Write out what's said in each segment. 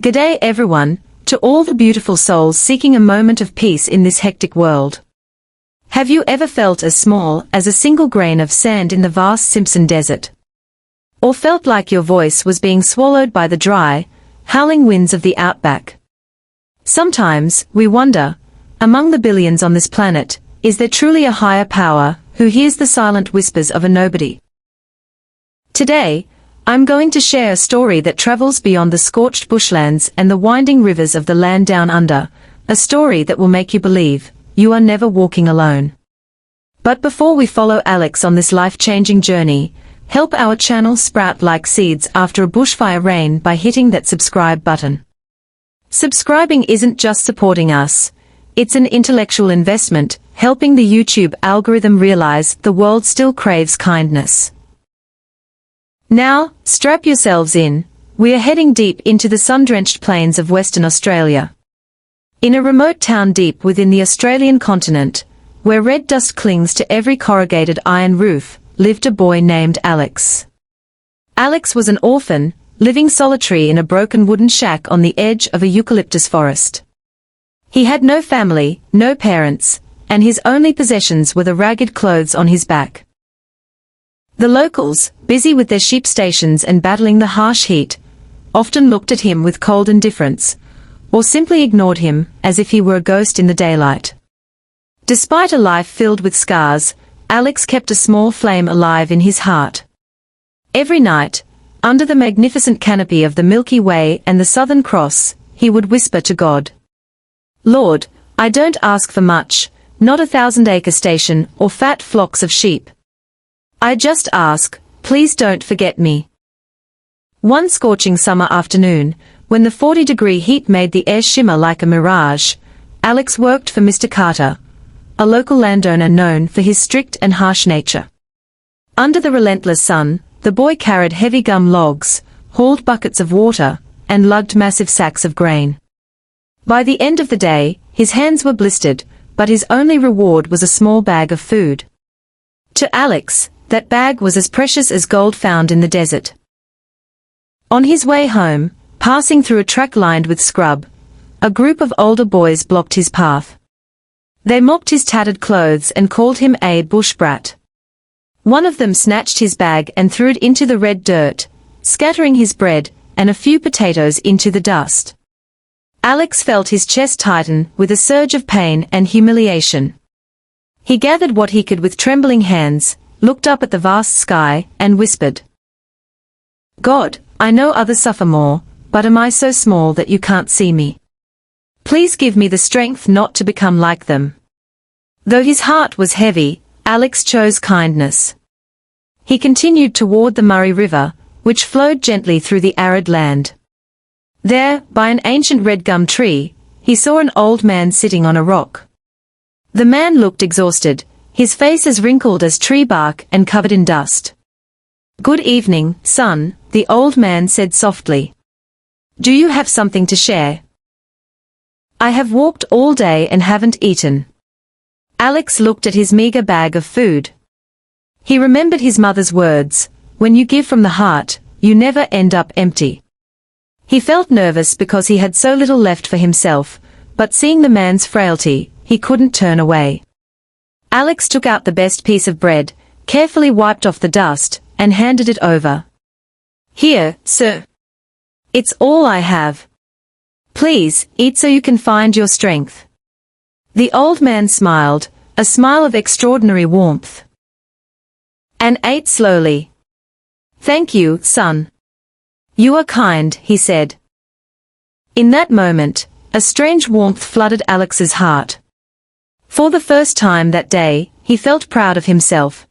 G'day everyone, to all the beautiful souls seeking a moment of peace in this hectic world. Have you ever felt as small as a single grain of sand in the vast Simpson Desert? Or felt like your voice was being swallowed by the dry, howling winds of the outback? Sometimes, we wonder, among the billions on this planet, is there truly a higher power who hears the silent whispers of a nobody? Today, I'm going to share a story that travels beyond the scorched bushlands and the winding rivers of the land down under, a story that will make you believe you are never walking alone. But before we follow Alex on this life-changing journey, help our channel sprout like seeds after a bushfire rain by hitting that subscribe button. Subscribing isn't just supporting us, it's an intellectual investment, helping the YouTube algorithm realize the world still craves kindness. Now, strap yourselves in, we are heading deep into the sun-drenched plains of Western Australia. In a remote town deep within the Australian continent, where red dust clings to every corrugated iron roof, lived a boy named Alex. Alex was an orphan, living solitary in a broken wooden shack on the edge of a eucalyptus forest. He had no family, no parents, and his only possessions were the ragged clothes on his back. The locals, busy with their sheep stations and battling the harsh heat, often looked at him with cold indifference, or simply ignored him as if he were a ghost in the daylight. Despite a life filled with scars, Alex kept a small flame alive in his heart. Every night, under the magnificent canopy of the Milky Way and the Southern Cross, he would whisper to God, "Lord, I don't ask for much, not a 1,000-acre station or fat flocks of sheep. I just ask, please don't forget me." One scorching summer afternoon, when the 40-degree heat made the air shimmer like a mirage, Alex worked for Mr. Carter, a local landowner known for his strict and harsh nature. Under the relentless sun, the boy carried heavy gum logs, hauled buckets of water, and lugged massive sacks of grain. By the end of the day, his hands were blistered, but his only reward was a small bag of food. To Alex, that bag was as precious as gold found in the desert. On his way home, passing through a track lined with scrub, a group of older boys blocked his path. They mocked his tattered clothes and called him a bush brat. One of them snatched his bag and threw it into the red dirt, scattering his bread and a few potatoes into the dust. Alex felt his chest tighten with a surge of pain and humiliation. He gathered what he could with trembling hands, looked up at the vast sky, and whispered, "God, I know others suffer more, but am I so small that you can't see me? Please give me the strength not to become like them." Though his heart was heavy, Alex chose kindness. He continued toward the Murray River, which flowed gently through the arid land. There, by an ancient red gum tree, he saw an old man sitting on a rock. The man looked exhausted, his face as wrinkled as tree bark and covered in dust. "Good evening, son," the old man said softly. "Do you have something to share?" "I have walked all day and haven't eaten." Alex looked at his meager bag of food. He remembered his mother's words, "When you give from the heart, you never end up empty." He felt nervous because he had so little left for himself, but seeing the man's frailty, he couldn't turn away. Alex took out the best piece of bread, carefully wiped off the dust, and handed it over. "Here, sir. It's all I have. Please, eat so you can find your strength." The old man smiled, a smile of extraordinary warmth, and ate slowly. "Thank you, son. You are kind," he said. In that moment, a strange warmth flooded Alex's heart. For the first time that day, he felt proud of himself.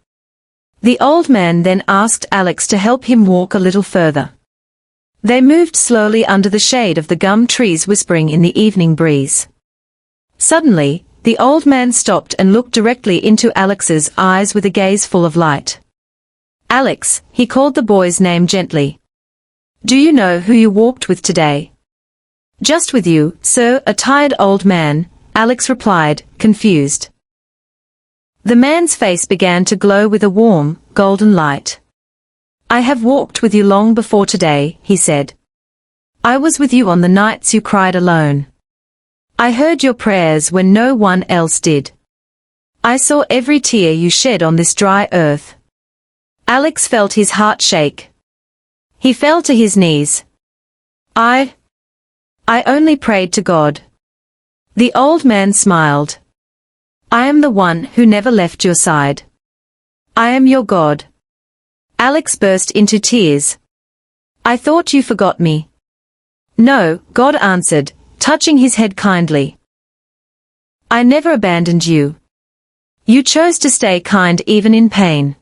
The old man then asked Alex to help him walk a little further. They moved slowly under the shade of the gum trees, whispering in the evening breeze. Suddenly, the old man stopped and looked directly into Alex's eyes with a gaze full of light. "Alex," he called the boy's name gently. "Do you know who you walked with today?" "Just with you, sir, a tired old man," Alex replied, confused. The man's face began to glow with a warm, golden light. "I have walked with you long before today," he said. I was with you on the nights you cried alone. I heard your prayers when no one else did. I saw every tear you shed on this dry earth. Alex felt his heart shake. He fell to his knees. I only prayed to God. The old man smiled. I am the one who never left your side. I am your God. Alex burst into tears. I thought you forgot me. No, God answered, touching his head kindly. I never abandoned you. You chose to stay kind even in pain.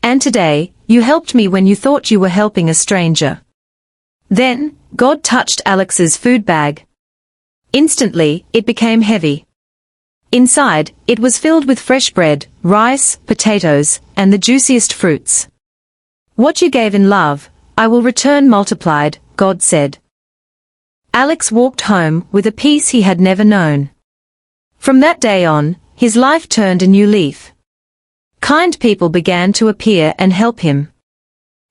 And today, you helped me when you thought you were helping a stranger. Then, God touched Alex's food bag. Instantly, it became heavy. Inside, it was filled with fresh bread, rice, potatoes, and the juiciest fruits. What you gave in love, I will return multiplied, God said. Alex walked home with a peace he had never known. From that day on, his life turned a new leaf. Kind people began to appear and help him.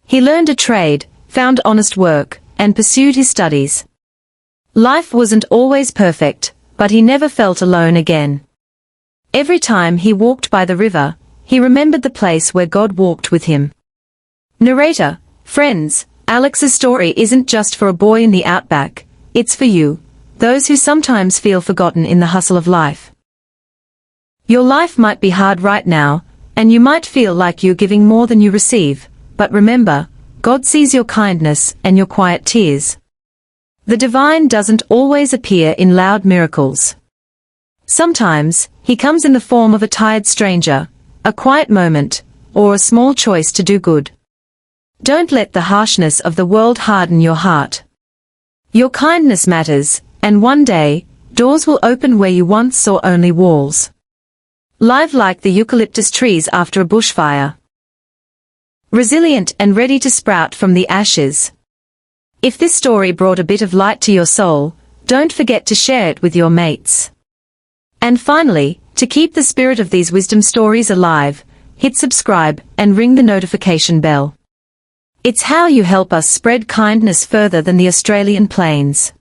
He learned a trade, found honest work, and pursued his studies. Life wasn't always perfect, but he never felt alone again. Every time he walked by the river, he remembered the place where God walked with him. Narrator, friends, Alex's story isn't just for a boy in the outback, it's for you, those who sometimes feel forgotten in the hustle of life. Your life might be hard right now, and you might feel like you're giving more than you receive, but remember, God sees your kindness and your quiet tears. The divine doesn't always appear in loud miracles. Sometimes, he comes in the form of a tired stranger, a quiet moment, or a small choice to do good. Don't let the harshness of the world harden your heart. Your kindness matters, and one day, doors will open where you once saw only walls. Live like the eucalyptus trees after a bushfire. Resilient and ready to sprout from the ashes. If this story brought a bit of light to your soul, don't forget to share it with your mates. And finally, to keep the spirit of these wisdom stories alive, hit subscribe and ring the notification bell. It's how you help us spread kindness further than the Australian plains.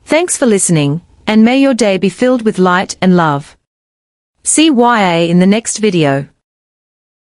Thanks for listening, and may your day be filled with light and love. See YA in the next video.